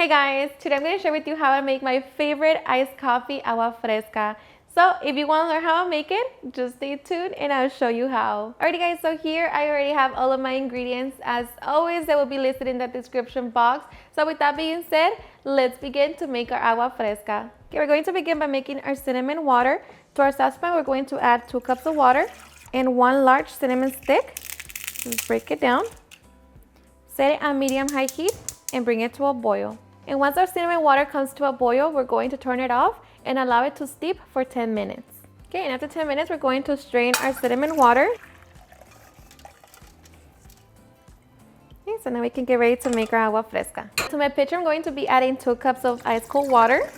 Hey guys, today I'm going to share with you how I make my favorite iced coffee, Agua Fresca. So if you want to learn how I make it, just stay tuned and I'll show you how. Alrighty guys, so here I already have all of my ingredients. As always, they will be listed in the description box. So with that being said, let's begin to make our Agua Fresca. Okay, we're going to begin by making our cinnamon water. To our saucepan, we're going to add 2 cups of water and 1 large cinnamon stick. Just break it down. Set it on medium-high heat and bring it to a boil. And once our cinnamon water comes to a boil, we're going to turn it off and allow it to steep for 10 minutes. Okay, and after 10 minutes, we're going to strain our cinnamon water. Okay, so now we can get ready to make our agua fresca. To my pitcher, I'm going to be adding 2 cups of ice cold water.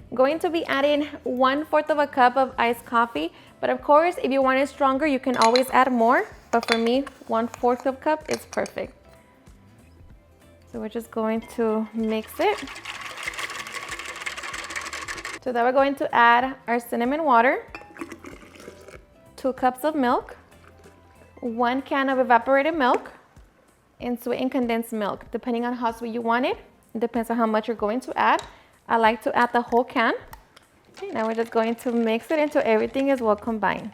I'm going to be adding 1/4 of a cup of iced coffee, but of course, if you want it stronger, you can always add more. But for me, 1/4 of a cup is perfect. So we're just going to mix it. So then we're going to add our cinnamon water, 2 cups of milk, 1 can of evaporated milk, and sweetened condensed milk. Depending on how sweet you want it, it depends on how much you're going to add. I like to add the whole can. Okay, now we're just going to mix it until everything is well combined.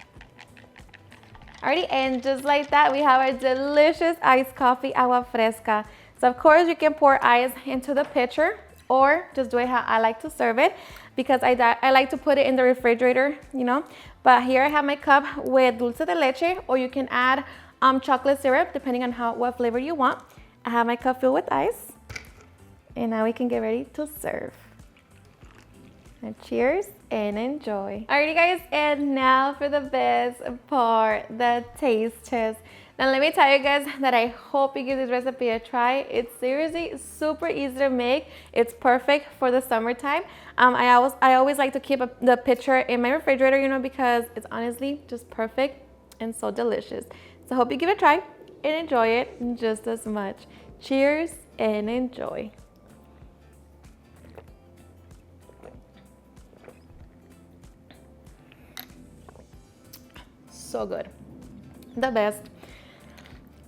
Alrighty, and just like that, we have our delicious iced coffee agua fresca. So of course you can pour ice into the pitcher or just do it how I like to serve it, because I like to put it in the refrigerator, you know. But here I have my cup with dulce de leche, or you can add chocolate syrup depending on what flavor you want. I have my cup filled with ice, and now we can get ready to serve. And cheers and enjoy. Alrighty guys, and now for the best part, the taste test. Now let me tell you guys that I hope you give this recipe a try. It's seriously super easy to make. It's perfect for the summertime. I always like to keep the pitcher in my refrigerator, you know, because it's honestly just perfect and so delicious. So I hope you give it a try and enjoy it just as much. Cheers and enjoy. So good. The best.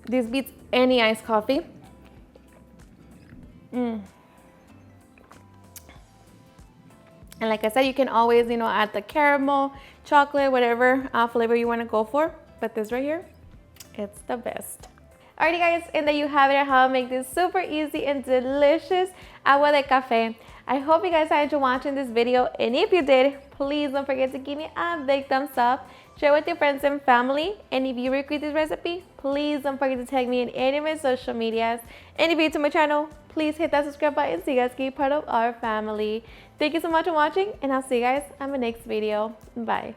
This beats any iced coffee. And like I said, you can always, you know, add the caramel, chocolate, whatever flavor you want to go for. But this right here, it's the best. Alrighty guys, and there you have it, how I make this super easy and delicious agua de café. I hope you guys enjoyed watching this video, and if you did, please don't forget to give me a big thumbs up, share with your friends and family, and if you recreate this recipe, please don't forget to tag me in any of my social medias. And if you're new to my channel, please hit that subscribe button so you guys can be part of our family. Thank you so much for watching, and I'll see you guys on my next video. Bye.